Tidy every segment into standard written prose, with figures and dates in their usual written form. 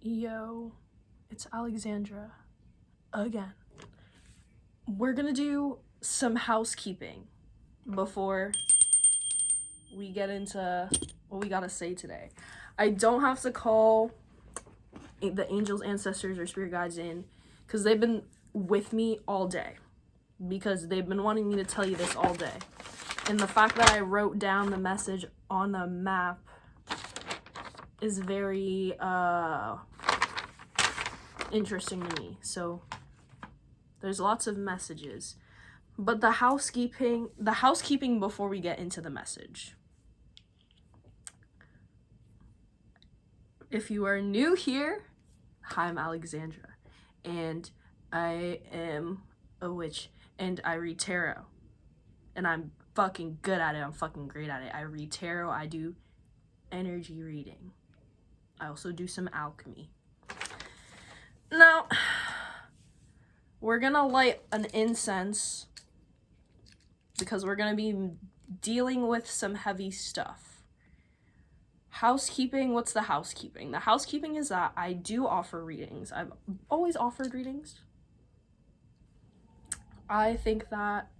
Yo, it's Alexandra again. We're gonna do some housekeeping before we get into what we gotta say today. I don't have to call the angels, ancestors, or spirit guides in because they've been with me all day, because they've been wanting me to tell you this all day. And the fact that I wrote down the message on a map is very interesting to me. So there's lots of messages, but the housekeeping before we get into the message. If you are new here, hi, I'm Alexandra, and I am a witch, and I read tarot, and I'm fucking good at it. I'm fucking great at it. I read tarot. I do energy reading. I also do some alchemy. Now, we're gonna light an incense because we're gonna be dealing with some heavy stuff. Housekeeping, what's the housekeeping? The housekeeping is that I do offer readings. I've always offered readings. I think that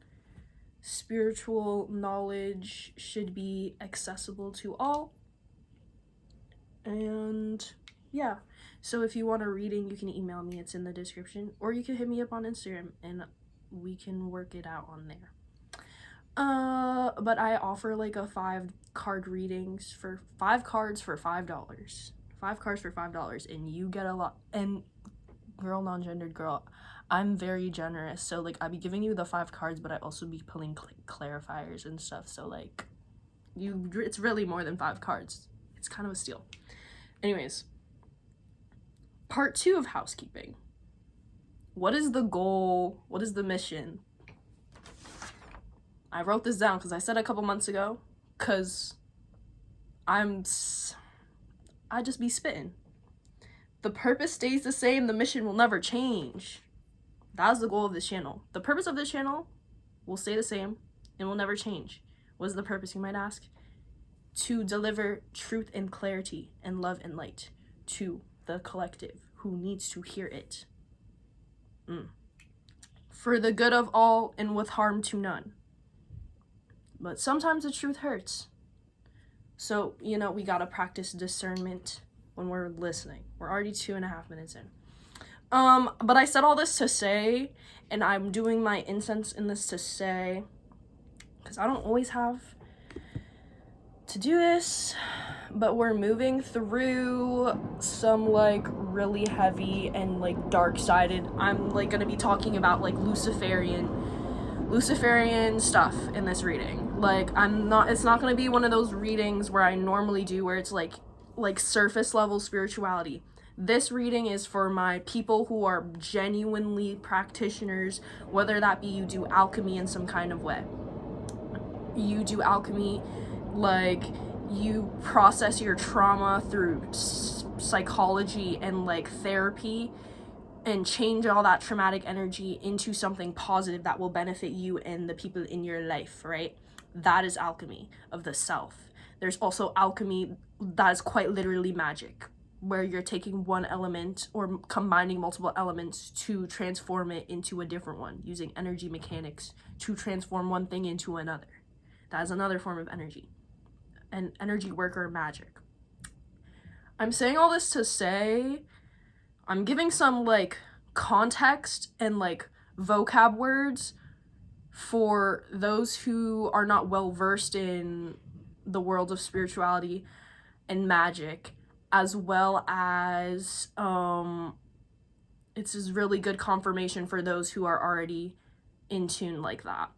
spiritual knowledge should be accessible to all. And yeah, so if you want a reading, you can email me, it's in the description, or you can hit me up on Instagram and we can work it out on there. But I offer like a 5-card readings for 5 cards for $5. 5 cards for $5, and you get a lot. And girl, non-gendered girl, I'm very generous, so like I'll be giving you the 5 cards, but I also be pulling clarifiers and stuff, so like it's really more than 5 cards. It's kind of a steal. Anyways, part 2 of housekeeping. What is the goal? What is the mission? I wrote this down because I said a couple months ago, because I just be spitting. The purpose stays the same. The mission will never change. That's the goal of this channel. The purpose of this channel will stay the same and will never change. What is the purpose, you might ask? To deliver truth and clarity and love and light to the collective who needs to hear it. For the good of all and with harm to none. But sometimes the truth hurts. So, we gotta practice discernment when we're listening. We're already 2.5 minutes in. But I said all this to say, and I'm doing my incense in this to say, because I don't always have to do this, but we're moving through some like really heavy and like dark-sided, I'm like gonna be talking about like Luciferian stuff in this reading. Like it's not gonna be one of those readings where I normally do where it's like surface level spirituality. This reading is for my people who are genuinely practitioners, whether that be you do alchemy in some kind of way. You do alchemy, like you process your trauma through psychology and like therapy and change all that traumatic energy into something positive that will benefit you and the people in your life, right? That is alchemy of the self. There's also alchemy that is quite literally magic, where you're taking one element or combining multiple elements to transform it into a different one, using energy mechanics to transform one thing into another. That is another form of energy, and energy work or magic. I'm saying all this to say, I'm giving some like context and like vocab words for those who are not well versed in the world of spirituality and magic, as well as it's just really good confirmation for those who are already in tune like that.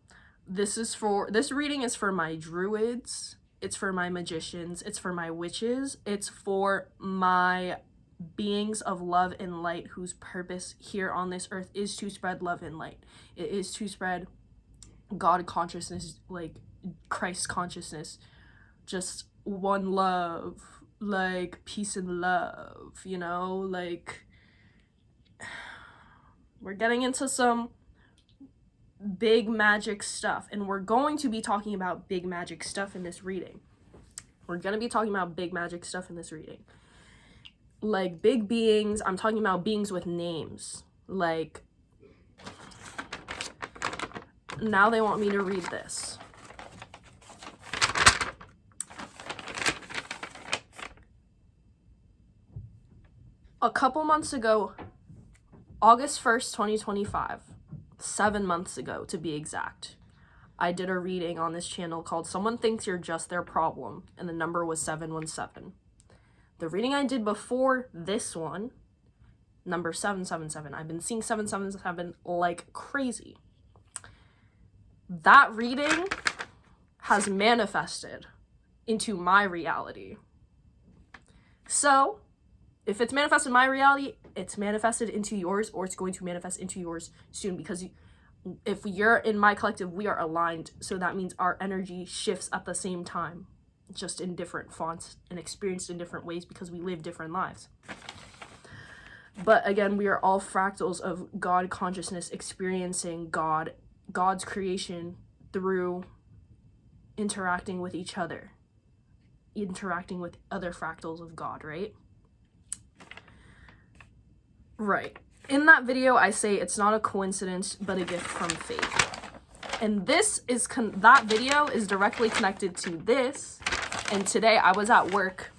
This reading is for my druids, it's for my magicians, it's for my witches, it's for my beings of love and light whose purpose here on this earth is to spread love and light. It is to spread God consciousness, like Christ consciousness, just one love, like peace and love, like we're getting into some big magic stuff, and we're going to be talking about big magic stuff in this reading. like big beings. I'm talking about beings with names. Like, now they want me to read this. A couple months ago, August 1st, 2025, 7 months ago to be exact, I did a reading on this channel called Someone Thinks You're Just Their Problem, and the number was 717. The reading I did before this one, number 777, I've been seeing 777 like crazy. That reading has manifested into my reality. So, if it's manifested in my reality, it's manifested into yours, or it's going to manifest into yours soon, because if you're in my collective, we are aligned. So that means our energy shifts at the same time, just in different fonts and experienced in different ways because we live different lives. But again, we are all fractals of God consciousness, experiencing God's creation through interacting with each other, interacting with other fractals of God, right? Right. In that video, I say it's not a coincidence, but a gift from fate. And this is, that video is directly connected to this. And today I was at work.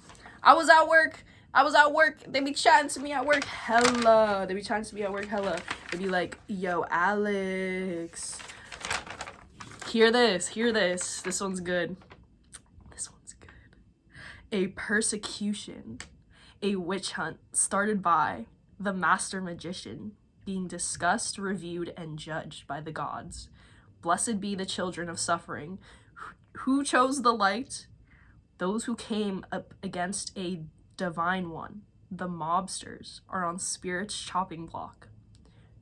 They be chatting to me at work. Hella. They be chatting to me at work. Hella. They be like, yo, Alex. Hear this. This one's good. A persecution. A witch hunt started by the master magician, being discussed, reviewed, and judged by the gods. Blessed be the children of suffering. Who chose the light? Those who came up against a divine one. The mobsters are on spirit's chopping block.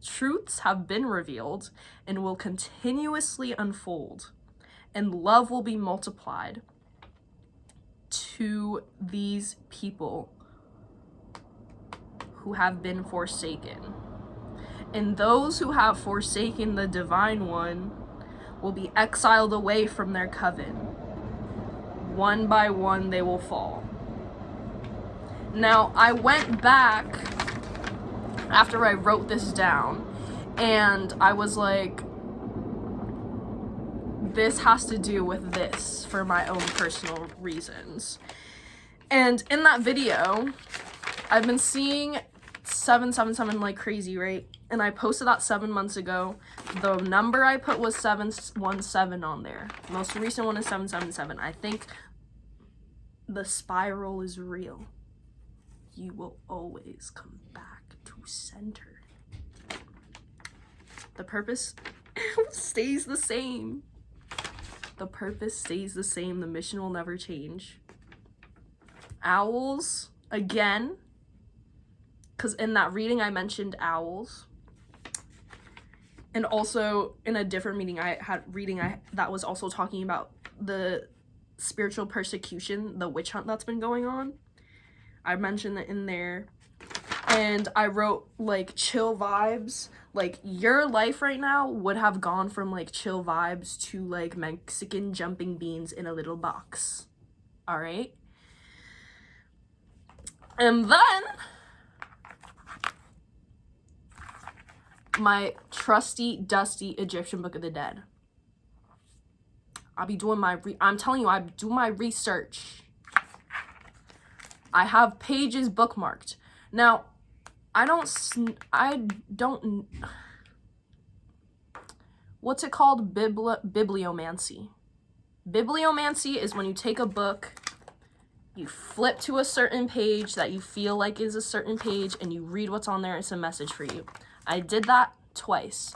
Truths have been revealed and will continuously unfold, and love will be multiplied to these people who have been forsaken. And those who have forsaken the divine one will be exiled away from their coven. One by one they will fall. Now, I went back after I wrote this down, and I was like, this has to do with this for my own personal reasons. And in that video, I've been seeing 777 like crazy, right? And I posted that 7 months ago. The number I put was 717 on there. Most recent one is 777. I think the spiral is real. You will always come back to center. The purpose stays the same. The purpose stays the same. The mission will never change. Owls, again, because in that reading I mentioned owls. And also in a different meeting that was also talking about the spiritual persecution, the witch hunt that's been going on. I mentioned it in there. And I wrote like chill vibes. Like your life right now would have gone from like chill vibes to like Mexican jumping beans in a little box. All right. And then my trusty, dusty Egyptian Book of the Dead. I'll be doing I'm telling you, I do my research. I have pages bookmarked. Now, I don't, what's it called? Bibliomancy. Bibliomancy is when you take a book, you flip to a certain page that you feel like is a certain page, and you read what's on there. It's a message for you. I did that twice.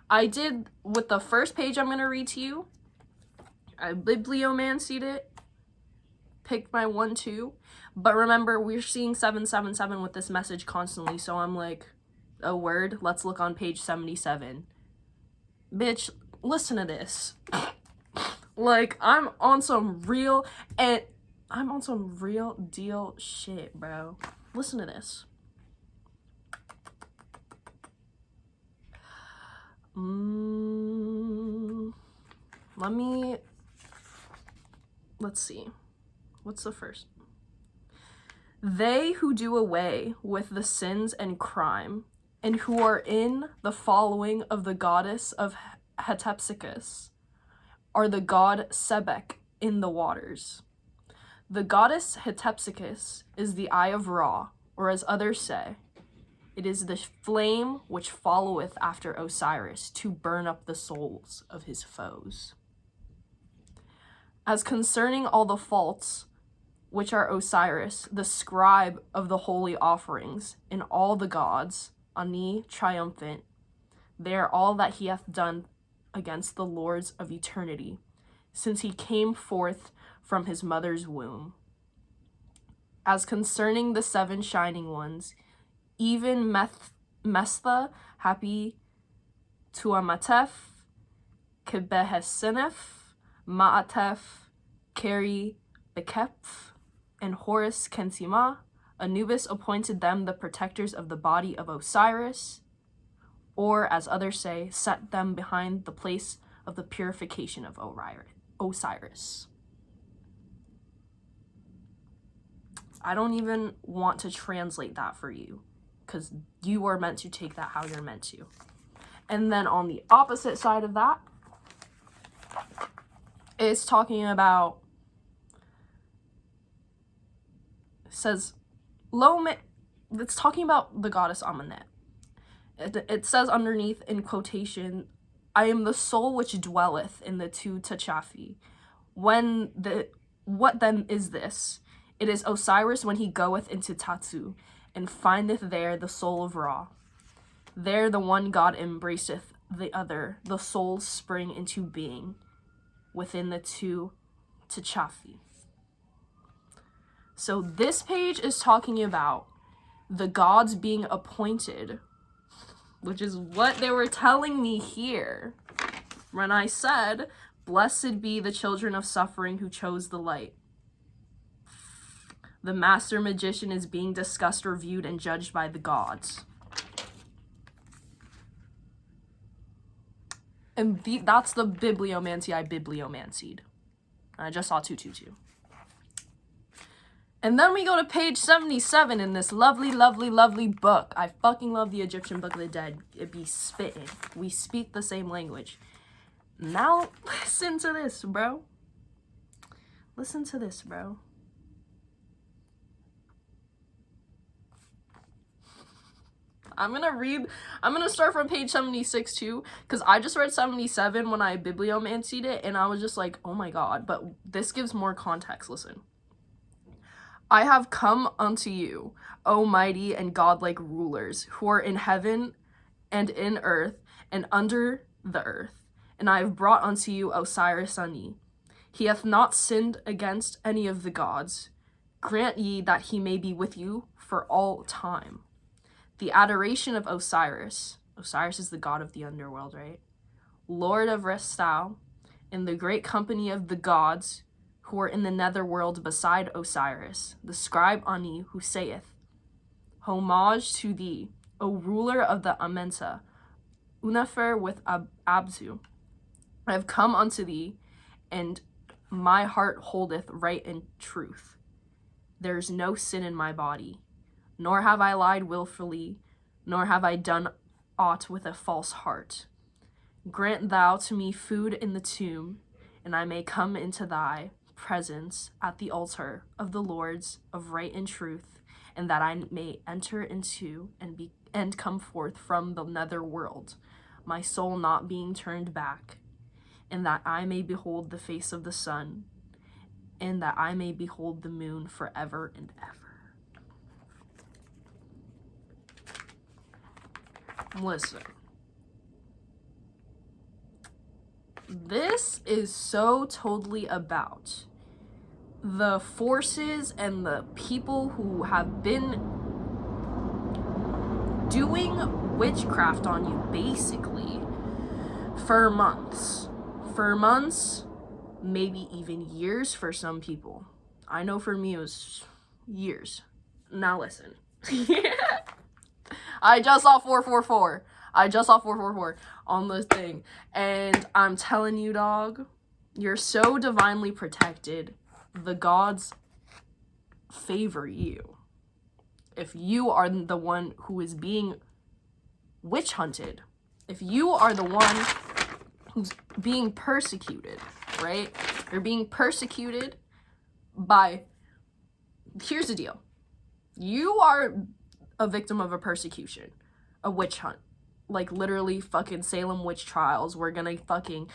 I did with the first page I'm going to read to you. I bibliomancied it, picked my 1-2. But remember, we're seeing 777 with this message constantly. So I'm like, a word, let's look on page 77. Bitch, listen to this. Like, I'm on some real deal shit, bro. Listen to this. Let's see. What's the first? They who do away with the sins and crime, and who are in the following of the goddess of Hatepsicus, are the god Sebek in the waters. The goddess Hatepsicus is the eye of Ra, or as others say, it is the flame which followeth after Osiris to burn up the souls of his foes. As concerning all the faults which are Osiris, the scribe of the holy offerings, and all the gods, Ani triumphant, they are all that he hath done against the lords of eternity, since he came forth from his mother's womb. As concerning the 7 shining ones, even Mestha, happy Tuamatef, Kebehesenef, Maatef, Keri, Bekepf, and Horus Kensima, Anubis appointed them the protectors of the body of Osiris, or, as others say, set them behind the place of the purification of Osiris. I don't even want to translate that for you, because you are meant to take that how you're meant to. And then on the opposite side of that, it's talking about, says, it's talking about the goddess Amunet. It says underneath in quotation, I am the soul which dwelleth in the 2 Techafi. What then is this? It is Osiris when he goeth into Tatsu, and findeth there the soul of Ra. There the one god embraceth the other, the souls spring into being within the 2 Techafi. So this page is talking about the gods being appointed, which is what they were telling me here when I said, blessed be the children of suffering who chose the light. The master magician is being discussed, reviewed, and judged by the gods. And that's the bibliomancy I bibliomancied. I just saw 222. And then we go to page 77 in this lovely, lovely, lovely book. I fucking love the Egyptian Book of the Dead. It be spitting. We speak the same language. Now, listen to this, bro. Listen to this, bro. I'm gonna start from page 76 too, because I just read 77 when I bibliomancied it, and I was just like, oh my god, but this gives more context. Listen. I have come unto you, O mighty and godlike rulers, who are in heaven and in earth and under the earth, and I have brought unto you Osiris Ani. He hath not sinned against any of the gods. Grant ye that he may be with you for all time. The adoration of Osiris. Osiris is the god of the underworld, right? Lord of Restau, in the great company of the gods who are in the netherworld beside Osiris, the scribe Ani, who saith, homage to thee, O ruler of the Amenta, Unafer with Abzu. I have come unto thee, and my heart holdeth right and truth. There is no sin in my body, nor have I lied willfully, nor have I done aught with a false heart. Grant thou to me food in the tomb, and I may come into thy presence at the altar of the lords of right and truth, and that I may enter into and come forth from the nether world, my soul not being turned back, and that I may behold the face of the sun, and that I may behold the moon forever and ever. Listen. This is so totally about the forces and the people who have been doing witchcraft on you, basically, for months. For months, maybe even years for some people. I know for me it was years. Now listen. I just saw 444. On this thing. And I'm telling you, dog, you're so divinely protected. The gods favor you. if you are the one who is being witch hunted, if you are the one who's being persecuted, right? You're being persecuted by, here's the deal. You are a victim of a persecution, a witch hunt. Like literally fucking Salem witch trials. We're gonna fucking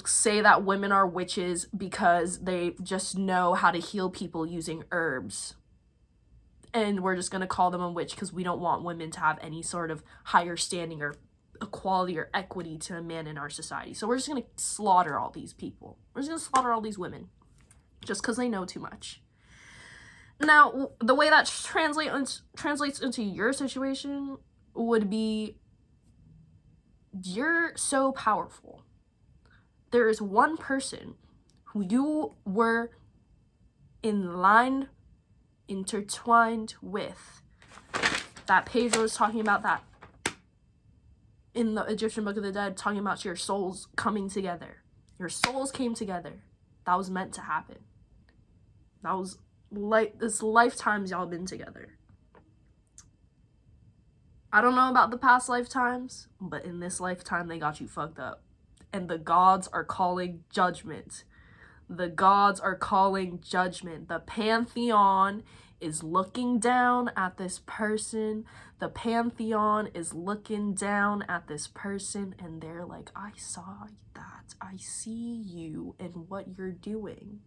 say that women are witches because they just know how to heal people using herbs. And we're just gonna call them a witch because we don't want women to have any sort of higher standing or equality or equity to a man in our society. So we're just gonna slaughter all these people. We're just gonna slaughter all these women just because they know too much. Now, the way that translates into your situation would be, you're so powerful. There is one person who you were in line, intertwined with. That Pedro was talking about that in the Egyptian Book of the Dead, talking about your souls coming together. Your souls came together. That was meant to happen. That was like this lifetimes y'all been together. I don't know about the past lifetimes, but in this lifetime they got you fucked up. And the gods are calling judgment. The gods are calling judgment. The pantheon is looking down at this person. The pantheon is looking down at this person, and they're like, I saw that. I see you and what you're doing.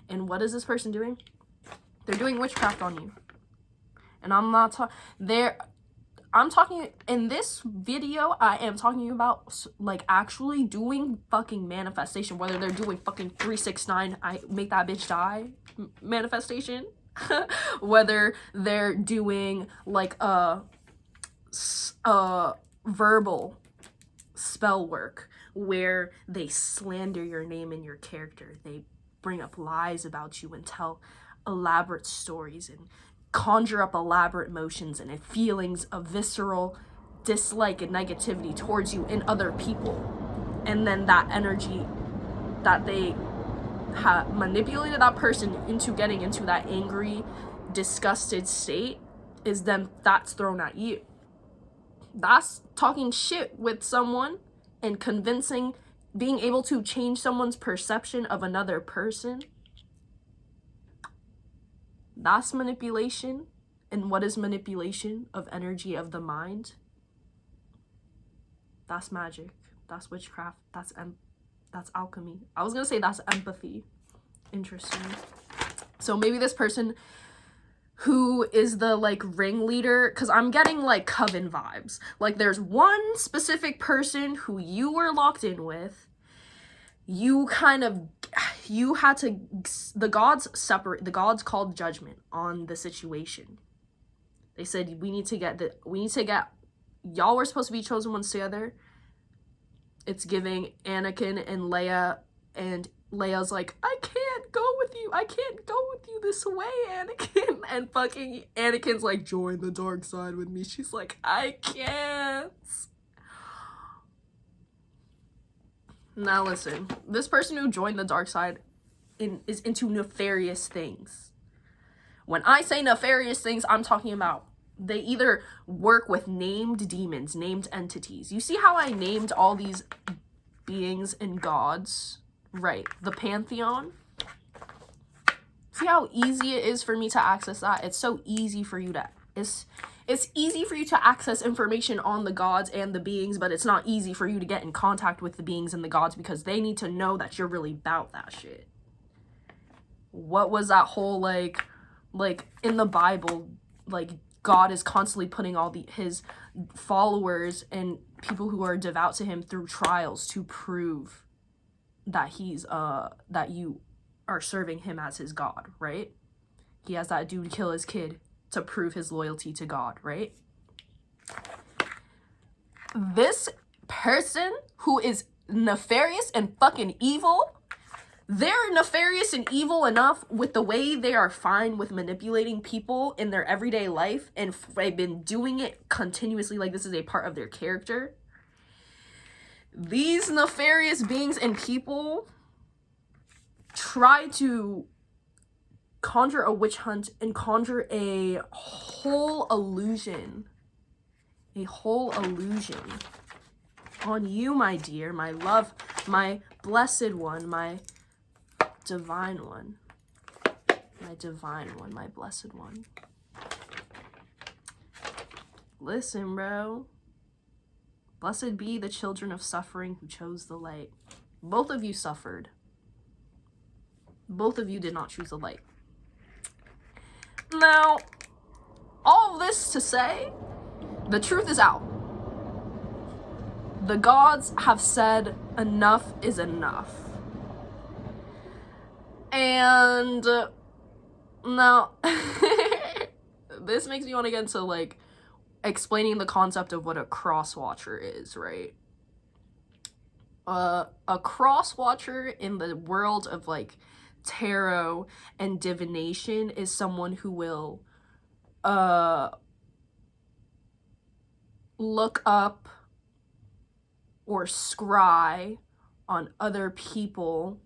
And what is this person doing? They're doing witchcraft on you. And I'm not talking in this video, I am talking about like actually doing fucking manifestation, whether they're doing fucking 369 I make that bitch die manifestation, whether they're doing like a verbal spell work where they slander your name and your character, they bring up lies about you and tell elaborate stories and conjure up elaborate emotions and feelings of visceral dislike and negativity towards you in other people. And then that energy that they have manipulated that person into getting into that angry, disgusted state is then that's thrown at you. That's talking shit with someone and convincing, being able to change someone's perception of another person. That's manipulation. And what is manipulation of energy of the mind? That's magic. That's witchcraft. That's alchemy. I was gonna say that's empathy. Interesting. So maybe this person who is the like ringleader, because I'm getting like coven vibes. Like there's one specific person who you were locked in with. You had to, the gods called judgment on the situation. They said, we need to get, y'all were supposed to be chosen ones together. It's giving Anakin and Leia, and Leia's like, I can't go with you this way, Anakin. And fucking Anakin's like, join the dark side with me. She's like, I can't. Now listen, this person who joined the dark side is into nefarious things. When I say nefarious things, I'm talking about they either work with named demons, named entities. You see how I named all these beings and gods? Right, the pantheon. See how easy it is for me to access that? It's so easy for you to, it's easy for you to access information on the gods and the beings, but it's not easy for you to get in contact with the beings and the gods because they need to know that you're really about that shit. What was that whole like in the Bible, like God is constantly putting all his followers and people who are devout to him through trials to prove that that you are serving him as his God, right? He has that dude kill his kid to prove his loyalty to God, right? This person who is nefarious and fucking evil, they're nefarious and evil enough with the way they are fine with manipulating people in their everyday life, and they've been doing it continuously, like this is a part of their character. These nefarious beings and people try to conjure a witch hunt and conjure a whole illusion. A whole illusion on you, my dear, my love, my blessed one, my divine one. My divine one, my blessed one. Listen, bro. Blessed be the children of suffering who chose the light. Both of you suffered. Both of you did not choose the light. Now, all this to say, the truth is out. The gods have said enough is enough. And now, this makes me want to get into, like, explaining the concept of what a cross-watcher is, right? A cross-watcher in the world of, like, tarot and divination is someone who will look up or scry on other people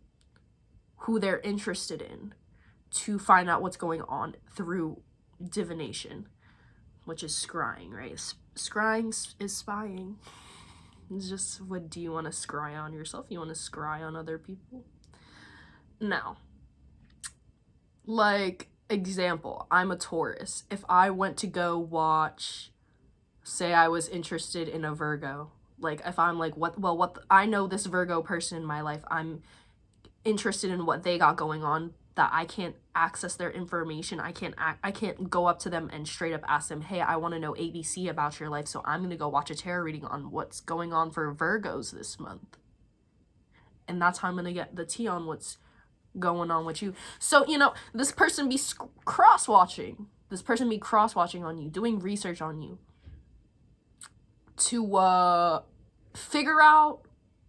who they're interested in to find out what's going on through divination, which is scrying, right? Scrying is spying. It's just, what do you want to scry on yourself? You want to scry on other people? Now, like, example, I'm a Taurus. If I went to go watch, say I was interested in a Virgo, like, if I'm like, I know this Virgo person in my life, I'm interested in what they got going on, that I can't access their information, I can't go up to them and straight up ask them, hey, I want to know ABC about your life, so I'm gonna go watch a tarot reading on what's going on for Virgos this month. And that's how I'm gonna get the tea on what's going on with you. So, you know, this person be cross-watching. This person be cross-watching on you, doing research on you to figure out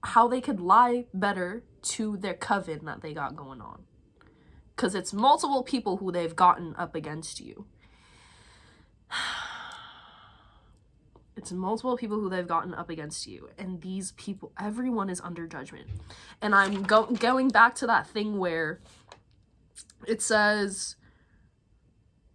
how they could lie better to their coven that they got going on. Because it's multiple people who they've gotten up against you. It's multiple people who they've gotten up against you. And these people, everyone is under judgment. And I'm going back to that thing where it says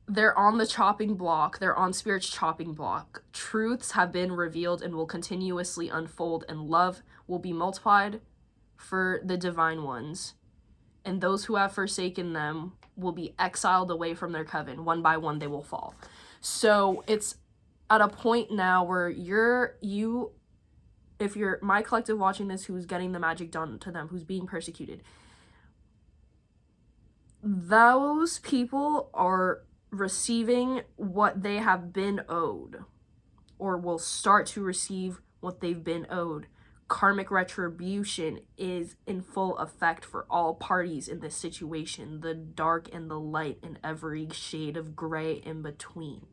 they're on the chopping block. They're on Spirit's chopping block. Truths have been revealed and will continuously unfold. And love will be multiplied for the divine ones. And those who have forsaken them will be exiled away from their coven. One by one, they will fall. So it's at a point now where if you're my collective watching this, who's getting the magic done to them, who's being persecuted, those people are receiving what they have been owed, or will start to receive what they've been owed. Karmic retribution is in full effect for all parties in this situation, the dark and the light, and every shade of gray in between.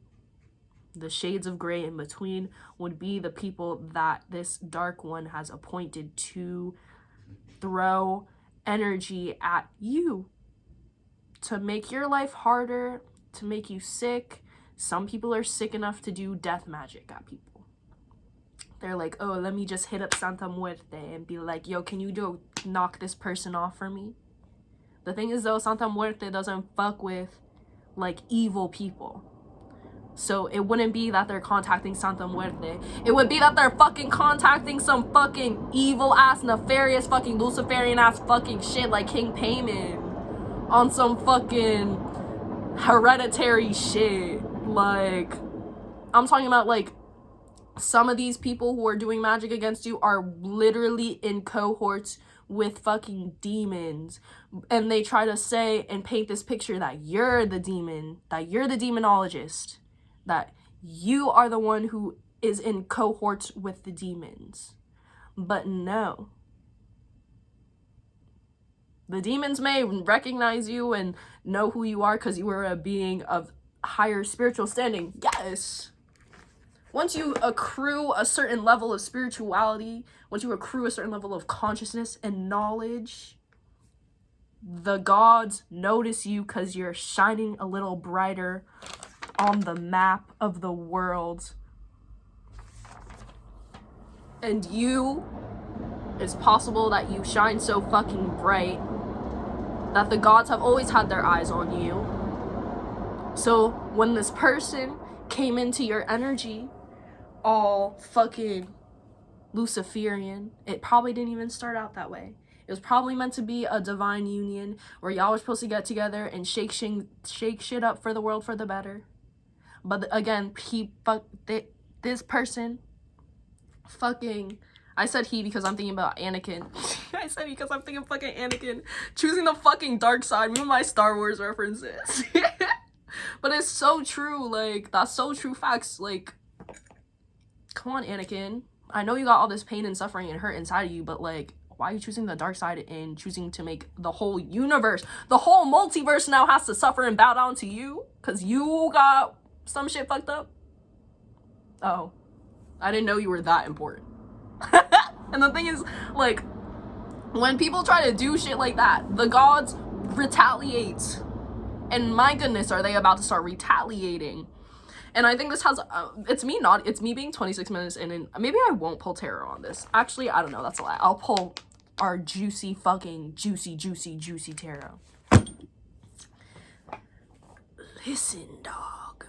The shades of gray in between would be the people that this dark one has appointed to throw energy at you, to make your life harder, to make you sick. Some people are sick enough to do death magic at people. They're like, oh, let me just hit up Santa Muerte and be like, yo, can you knock this person off for me? The thing is, though, Santa Muerte doesn't fuck with, like, evil people. So it wouldn't be that they're contacting Santa Muerte. It would be that they're fucking contacting some fucking evil-ass, nefarious, fucking Luciferian-ass fucking shit like King Payman on some fucking hereditary shit. Like, I'm talking about, like, some of these people who are doing magic against you are literally in cohorts with fucking demons. And they try to say and paint this picture that you're the demon, that you're the demonologist, that you are the one who is in cohorts with the demons. But no. The demons may recognize you and know who you are because you are a being of higher spiritual standing. Yes. Once you accrue a certain level of spirituality, once you accrue a certain level of consciousness and knowledge, the gods notice you because you're shining a little brighter on the map of the world. And it's possible that you shine so fucking bright that the gods have always had their eyes on you. So when this person came into your energy all fucking Luciferian, it probably didn't even start out that way. It was probably meant to be a divine union where y'all were supposed to get together and shake shit up for the world for the better. But again, this person fucking, I said he because I'm thinking about Anakin. I said because I'm thinking fucking Anakin choosing the fucking dark side. Me and my Star Wars references. But it's so true. Like, that's so true facts. Like, come on, Anakin. I know you got all this pain and suffering and hurt inside of you, but like, why are you choosing the dark side and choosing to make the whole universe, the whole multiverse now has to suffer and bow down to you? Because you got some shit fucked up? Oh, I didn't know you were that important. And the thing is, like, when people try to do shit like that, the gods retaliate. And my goodness, are they about to start retaliating? And I think this has, it's me being 26 minutes in, and maybe I won't pull tarot on this. Actually, I don't know, that's a lie. I'll pull our juicy tarot. Listen, dog.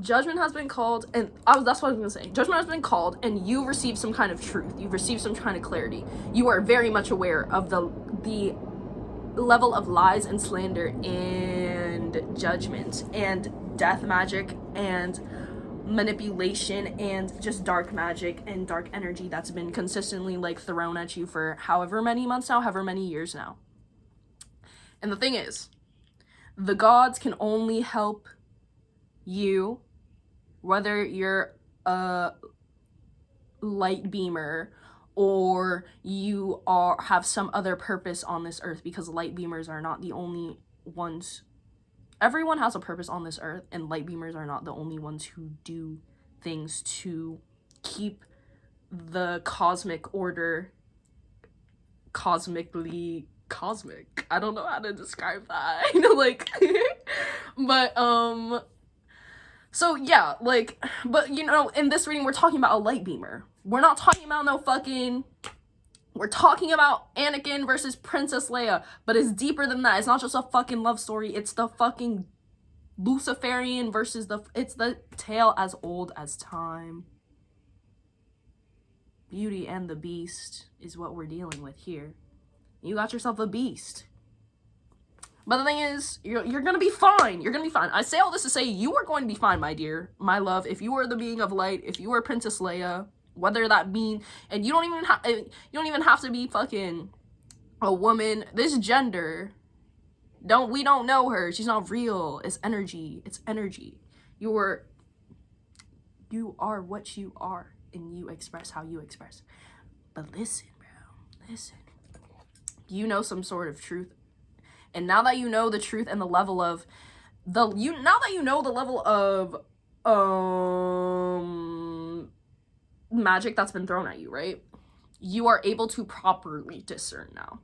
Judgment has been called, and that's what I was gonna say. Judgment has been called, and you received some kind of truth. You've received some kind of clarity. You are very much aware of the level of lies and slander and judgment and death magic and manipulation and just dark magic and dark energy that's been consistently like thrown at you for however many months now, however many years now. And the thing is, the gods can only help you, whether you're a lightbeamer or you have some other purpose on this earth, because light beamers are not the only ones. Everyone has a purpose on this earth, and light beamers are not the only ones who do things to keep the cosmic order cosmic. I don't know how to describe that. Like, but so yeah, like, but you know, in this reading we're talking about a light beamer. We're not talking about we're talking about Anakin versus Princess Leia, but it's deeper than that. It's not just a fucking love story. It's the fucking Luciferian versus it's the tale as old as time. Beauty and the Beast is what we're dealing with here. You got yourself a beast. But the thing is, you're gonna be fine. You're gonna be fine. I say all this to say you are going to be fine, my dear, my love. If you are the being of light, if you are Princess Leia, whether that mean, and you don't even have to be fucking a woman. This gender, we don't know her. She's not real. It's energy. It's energy. You are what you are, and you express how you express. But listen, bro, listen. You know some sort of truth. And now that you know the truth and the level of magic that's been thrown at you, right? You are able to properly discern now.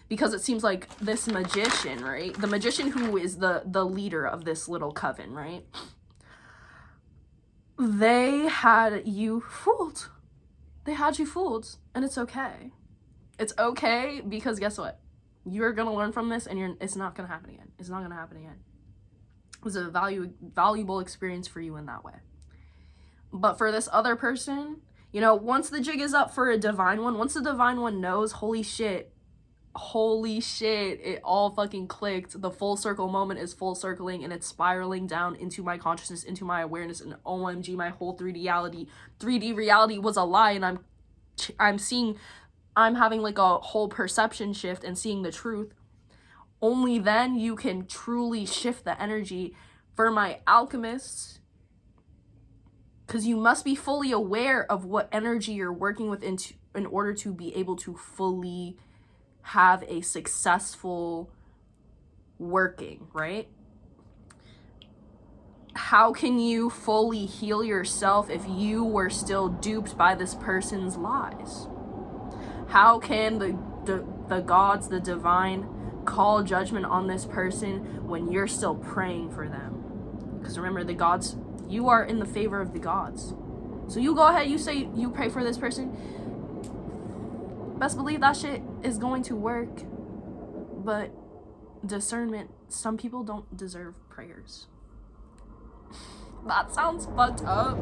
Because it seems like this magician, right? The magician who is the leader of this little coven, right? They had you fooled. They had you fooled. And it's okay. It's okay, because guess what? You're gonna learn from this, and it's not gonna happen again. It's not gonna happen again. It was a valuable experience for you in that way. But for this other person, you know, once the jig is up for a divine one, once the divine one knows, holy shit, it all fucking clicked. The full circle moment is full circling, and it's spiraling down into my consciousness, into my awareness, and OMG, my whole 3D reality was a lie, and I'm having like a whole perception shift and seeing the truth. Only then you can truly shift the energy. For my alchemists, because you must be fully aware of what energy you're working with in order to be able to fully have a successful working, right? How can you fully heal yourself if you were still duped by this person's lies? How can the gods, the divine, call judgment on this person when you're still praying for them? Because remember, the gods, you are in the favor of the gods. So you go ahead, you say you pray for this person. best believe that shit is going to work. But discernment, some people don't deserve prayers. That sounds fucked up.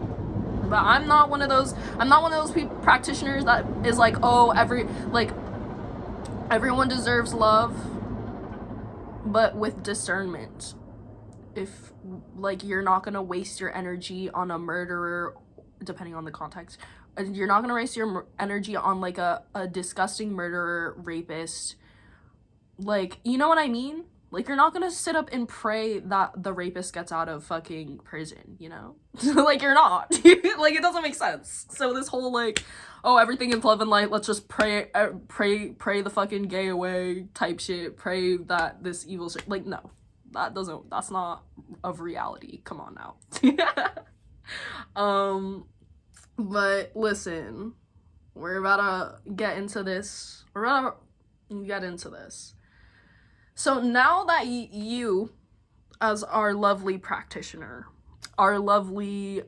But I'm not one of those practitioners that is like, oh, everyone deserves love. But with discernment, if like you're not gonna waste your energy on a murderer, depending on the context, you're not gonna waste your energy on like a disgusting murderer, rapist, like, you know what I mean? Like, you're not gonna sit up and pray that the rapist gets out of fucking prison, you know? Like, you're not. Like, it doesn't make sense. So this whole like, oh, everything is love and light, let's just pray the fucking gay away type shit, pray that this evil shit, like, no. That's not of reality. Come on now. But listen, we're about to get into this. So now that you, as our lovely practitioner, our lovely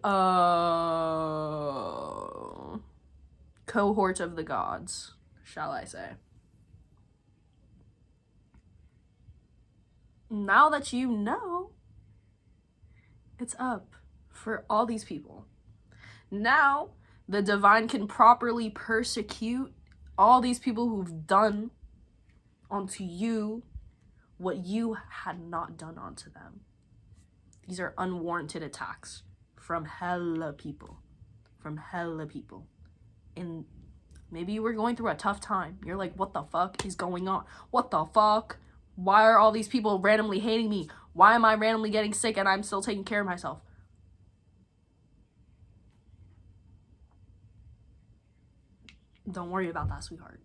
cohort of the gods, shall I say, now that you know, it's up for all these people. Now the divine can properly persecute all these people who've done onto you what you had not done onto them. These are unwarranted attacks from hella people. And maybe you were going through a tough time. You're like, what the fuck is going on? What the fuck? Why are all these people randomly hating me? Why am I randomly getting sick and I'm still taking care of myself? Don't worry about that, sweetheart.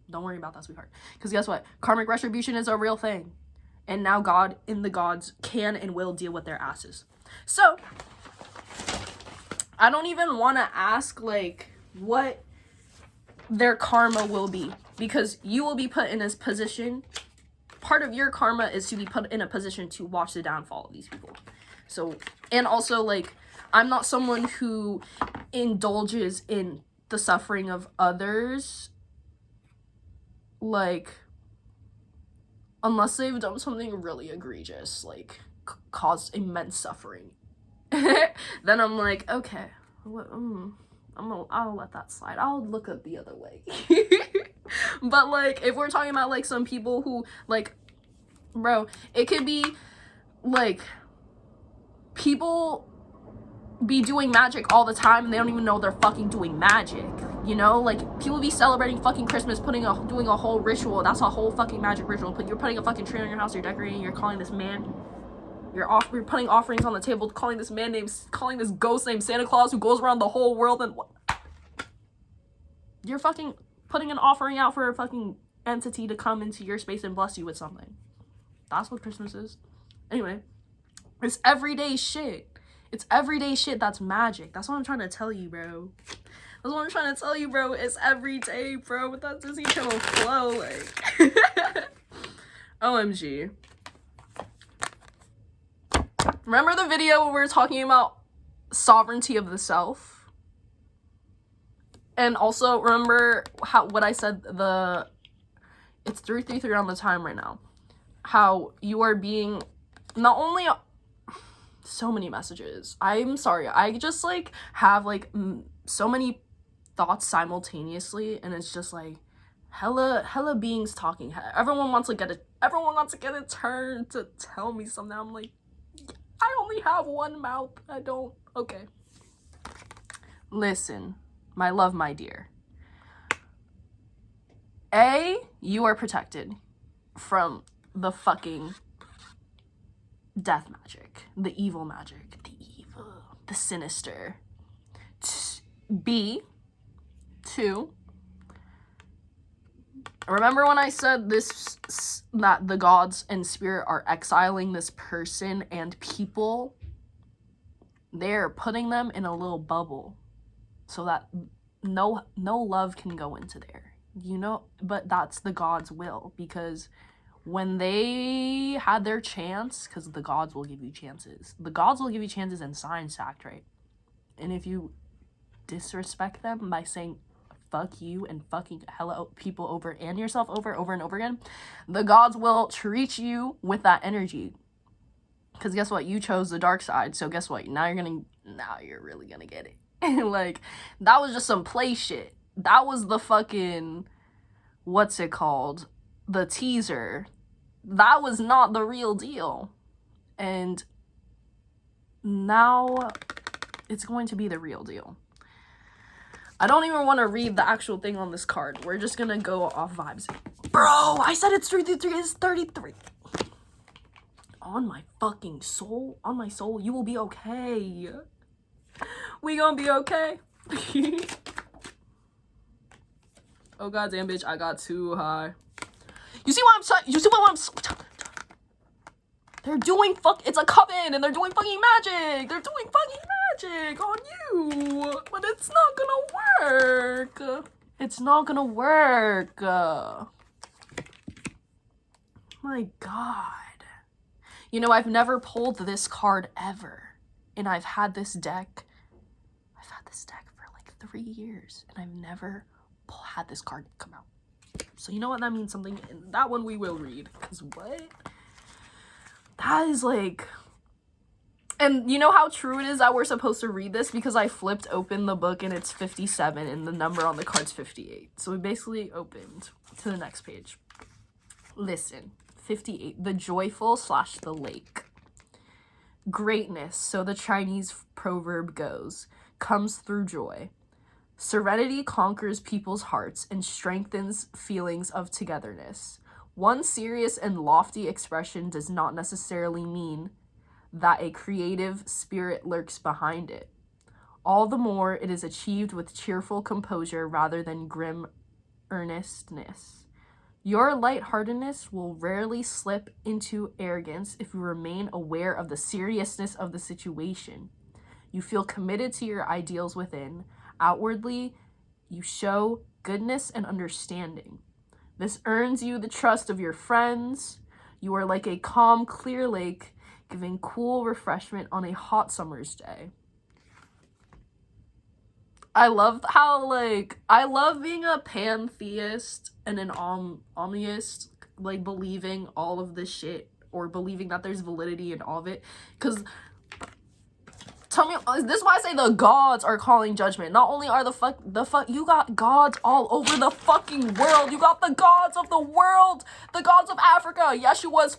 Because guess what? Karmic retribution is a real thing. And now God and the gods can and will deal with their asses. So, I don't even want to ask, like, what their karma will be. Because you will be put in this position. Part of your karma is to be put in a position to watch the downfall of these people. So, and also, like, I'm not someone who indulges in the suffering of others, like, unless they've done something really egregious, like caused immense suffering. Then I'm like, okay, I'll let that slide. I'll look up the other way. But like, if we're talking about like some people who, like, bro, it could be like people be doing magic all the time and they don't even know they're fucking doing magic, you know? Like, people be celebrating fucking Christmas, doing a whole ritual. That's a whole fucking magic ritual. But you're putting a fucking tree on your house, you're decorating, you're calling this man, you're putting offerings on the table, calling this ghost named Santa Claus who goes around the whole world, and what? You're fucking putting an offering out for a fucking entity to come into your space and bless you with something. That's what Christmas is. Anyway, it's everyday shit. It's everyday shit that's magic. That's what I'm trying to tell you, bro. It's everyday, bro, with that Disney Channel flow, like. OMG. Remember the video where we were talking about sovereignty of the self? And also, remember what I said, it's 3:33 on the time right now. How you are being, not only, so many messages. I'm sorry. I just like have like so many thoughts simultaneously, and it's just like hella beings talking. Everyone wants to get a turn to tell me something. I'm like, I only have one mouth. I don't. Okay. Listen, my love, my dear. You are protected from the fucking death magic, the evil magic, the sinister. Two, remember when I said that the gods and spirit are exiling this person and people? They're putting them in a little bubble so that no love can go into there, you know? But that's the gods' will, because when they had their chance, because the gods will give you chances. The gods will give you chances in Science Act, right? And if you disrespect them by saying fuck you and fucking hella people over and yourself over and over again, the gods will treat you with that energy. Because guess what? You chose the dark side. So guess what? Now you're really gonna get it. Like, that was just some play shit. That was the fucking, what's it called? The teaser. That was not the real deal. And now it's going to be the real deal. I don't even want to read the actual thing on this card. We're just gonna go off vibes. Bro, I said it's 33. It's 33. On my fucking soul, on my soul, you will be okay. We gonna be okay. Oh goddamn, bitch, I got too high. You see what I'm saying? You see what I'm? They're doing it's a coven, and they're doing fucking magic. They're doing fucking magic on you, but it's not gonna work. It's not gonna work. My God. You know, I've never pulled this card ever, and I've had this deck for like 3 years, and I've never had this card come out. So you know what, that means something, and that one we will read, because what? That is like, and you know how true it is that we're supposed to read this, because I flipped open the book and it's 57 and the number on the card's 58. So we basically opened to the next page. Listen. 58, the joyful / the lake. Greatness, so the Chinese proverb goes, comes through joy. Serenity conquers people's hearts and strengthens feelings of togetherness. One serious and lofty expression does not necessarily mean that a creative spirit lurks behind it. All the more it is achieved with cheerful composure rather than grim earnestness. Your lightheartedness will rarely slip into arrogance if you remain aware of the seriousness of the situation. You feel committed to your ideals within. Outwardly, you show goodness and understanding. This earns you the trust of your friends. You are like a calm, clear lake, giving cool refreshment on a hot summer's day. I love how, like, I love being a pantheist and an omniist, like, believing all of this shit, or believing that there's validity in all of it, because, tell me, this is why I say the gods are calling judgment. Not only are you got gods all over the fucking world. You got the gods of the world, the gods of Africa. Yeshua's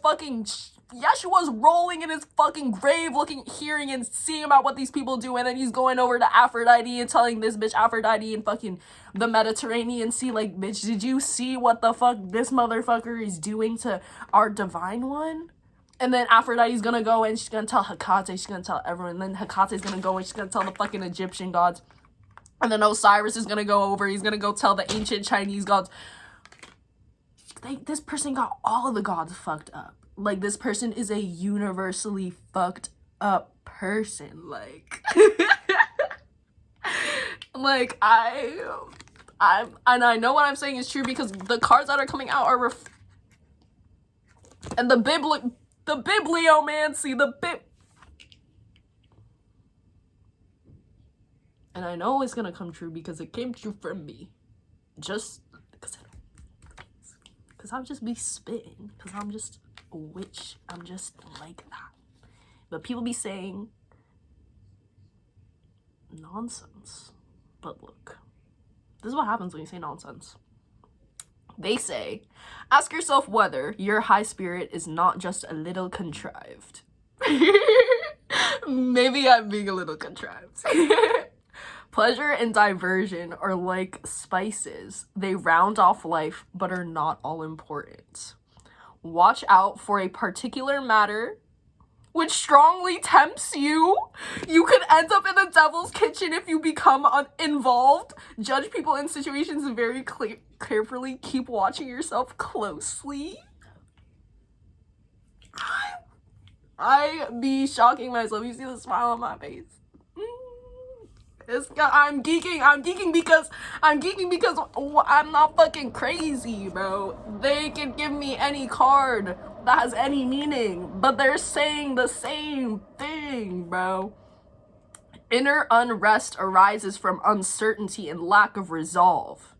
rolling in his fucking grave, hearing and seeing about what these people do, and then he's going over to Aphrodite and telling this bitch Aphrodite in fucking the Mediterranean Sea, like, bitch, did you see what the fuck this motherfucker is doing to our divine one? And then Aphrodite's gonna go and she's gonna tell Hecate, she's gonna tell everyone, and then Hecate's gonna go and she's gonna tell the fucking Egyptian gods, and then Osiris is gonna go over, he's gonna go tell the ancient Chinese gods. This person got all of the gods fucked up. Like, this person is a universally fucked up person. Like, like, and I know what I'm saying is true because the cards that are coming out are and the bibliomancy, and I know it's gonna come true because it came true from me. Just because I'll just be spitting, because I'm just a witch. I'm just like that. But people be saying nonsense. But look, this is what happens when you say nonsense. They say, ask yourself whether your high spirit is not just a little contrived. Maybe I'm being a little contrived. Pleasure and diversion are like spices. They round off life, but are not all important. Watch out for a particular matter which strongly tempts you. You could end up in the devil's kitchen if you become involved. Judge people in situations very carefully. Keep watching yourself closely. I be shocking myself. You see the smile on my face. I'm geeking because I'm not fucking crazy, bro. They can give me any card that has any meaning, but they're saying the same thing, bro. Inner unrest arises from uncertainty and lack of resolve.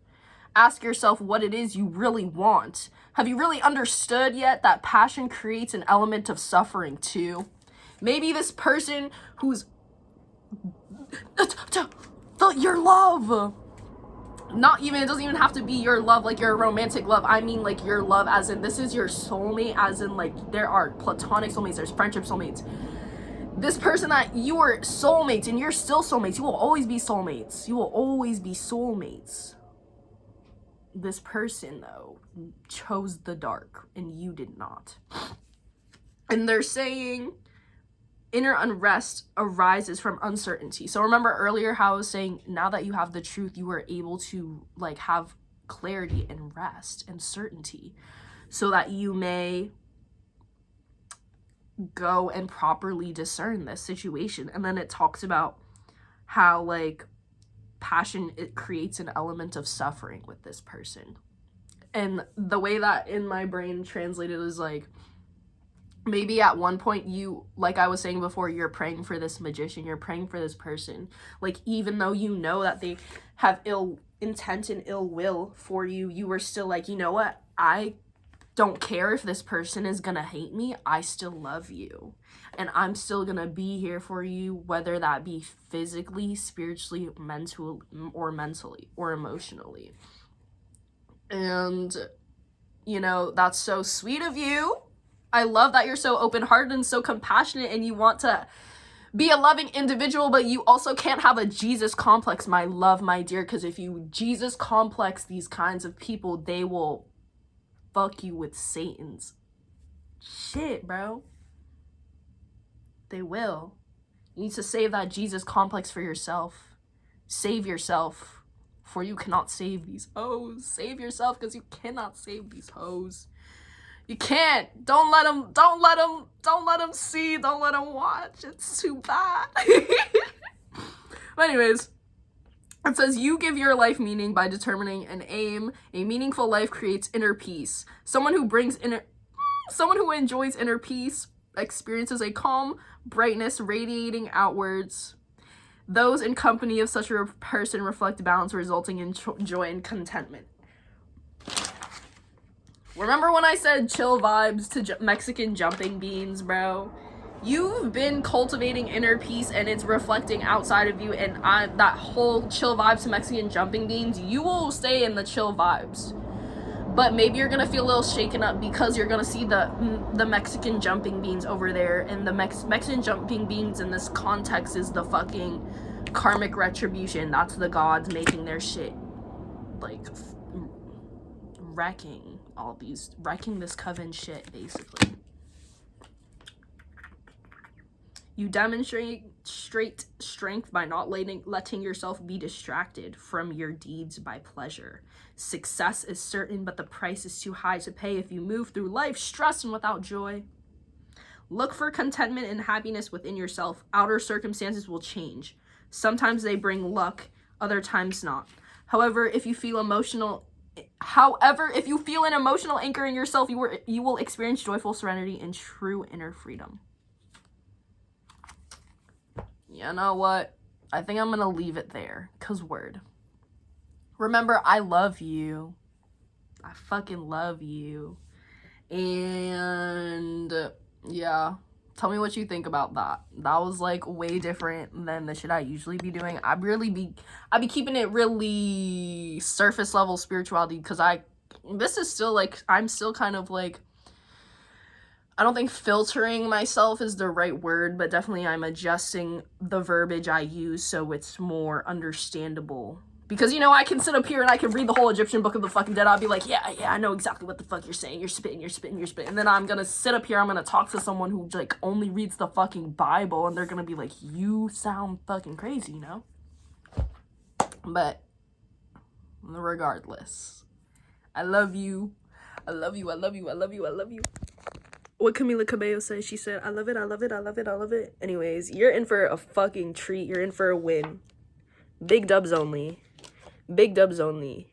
Ask yourself what it is you really want. Have you really understood yet that passion creates an element of suffering too? Maybe this person who's your love. Not even, it doesn't even have to be your love, like your romantic love. I mean like your love as in this is your soulmate, as in like there are platonic soulmates, there's friendship soulmates. This person that you are soulmates and you're still soulmates. You will always be soulmates. You will always be soulmates. This person though chose the dark and you did not. And they're saying inner unrest arises from uncertainty. So remember earlier how I was saying now that you have the truth, you are able to like have clarity and rest and certainty so that you may go and properly discern this situation. And then it talks about how like passion, it creates an element of suffering with this person. And the way that in my brain translated is like, maybe at one point you, like I was saying before, you're praying for this magician, you're praying for this person, like even though you know that they have ill intent and ill will for you, you were still like, you know what, I don't care if this person is gonna hate me, I still love you and I'm still gonna be here for you, whether that be physically, spiritually, mentally or emotionally. And you know, that's so sweet of you. I love that you're so open-hearted and so compassionate and you want to be a loving individual, but you also can't have a Jesus complex, my love, my dear, because if you Jesus complex these kinds of people, they will fuck you with Satan's shit, bro. They will. You need to save that Jesus complex for yourself. Save yourself, for you cannot save these hoes. Save yourself, because you cannot save these hoes. You can't. Don't let them see. Don't let them watch. It's too bad. But anyways, it says you give your life meaning by determining an aim. A meaningful life creates inner peace. Someone who enjoys inner peace experiences a calm brightness radiating outwards. Those in company of such a person reflect balance, resulting in joy and contentment. Remember when I said chill vibes to Mexican jumping beans, bro? You've been cultivating inner peace and it's reflecting outside of you, and that whole chill vibes to Mexican jumping beans, you will stay in the chill vibes. But maybe you're gonna feel a little shaken up because you're gonna see the Mexican jumping beans over there, and the Mexican jumping beans in this context is the fucking karmic retribution. That's the gods making their shit, like, wrecking this coven shit, basically. You demonstrate strength by not letting yourself be distracted from your deeds by pleasure. Success is certain, but the price is too high to pay if you move through life stressed and without joy. Look for contentment and happiness within yourself. Outer circumstances will change. Sometimes they bring luck, other times not. However, if you feel an emotional anchor in yourself, you will experience joyful serenity and true inner freedom. You know what? I think I'm gonna leave it there, 'cause word. Remember, I love you. I fucking love you. And yeah, tell me what you think about that. That was like way different than the shit I usually be doing. I'd be keeping it really surface level spirituality, because this is still like, I'm still kind of like, I don't think filtering myself is the right word, but definitely I'm adjusting the verbiage I use so it's more understandable. Because, you know, I can sit up here and I can read the whole Egyptian Book of the fucking Dead. I'll be like, yeah, I know exactly what the fuck you're saying. You're spitting. And then I'm gonna sit up here, I'm gonna talk to someone who, like, only reads the fucking Bible, and they're gonna be like, you sound fucking crazy, you know? But, regardless, I love you. I love you. I love you. I love you. I love you. What Camila Cabello says, she said, I love it. I love it. I love it. I love it. Anyways, you're in for a fucking treat. You're in for a win. Big dubs only. Big dubs only.